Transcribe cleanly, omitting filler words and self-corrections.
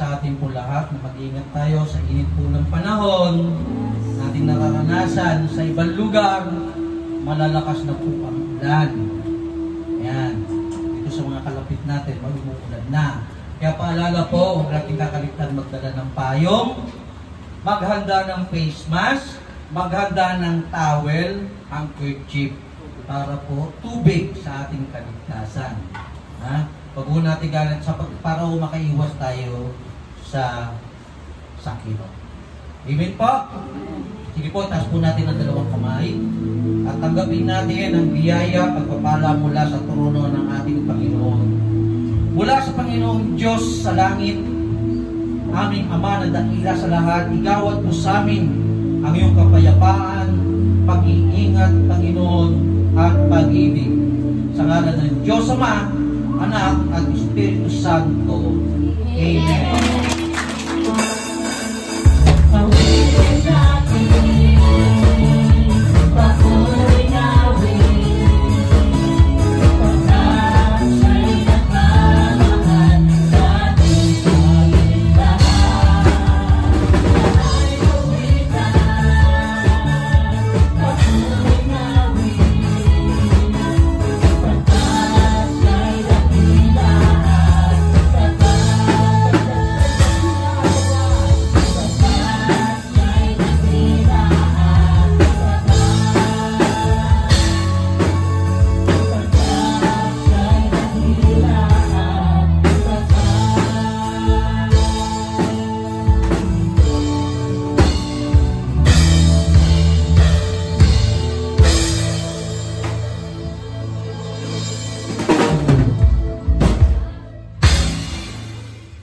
sa ating po lahat na mag-ingat tayo sa init po ng panahon nating nararanasan sa ibang lugar, malalakas na po ang ulan. Ayan, dito sa mga kalapit natin, mag-umuulan na. Kaya paalala po, huwag natin kakaligtan magdala ng payong, maghanda ng face mask, maghanda ng towel, handkerchief, para po tubig sa ating kaligtasan. Ha? Pag po natin galit para makaiwas tayo sa sakit. Amen po? Sige po, taas po natin ang dalawang kamay at tanggapin natin ang biyaya pagpapala mula sa trono ng ating Panginoon. Mula sa Panginoong Diyos sa langit, aming Ama na dakila sa lahat, igawad mo sa amin ang iyong kapayapaan, pag-iingat, Panginoon, at pag-ibig. Sa ngalan ng Diyos Ama, Anak, at Espiritu Santo. Amen.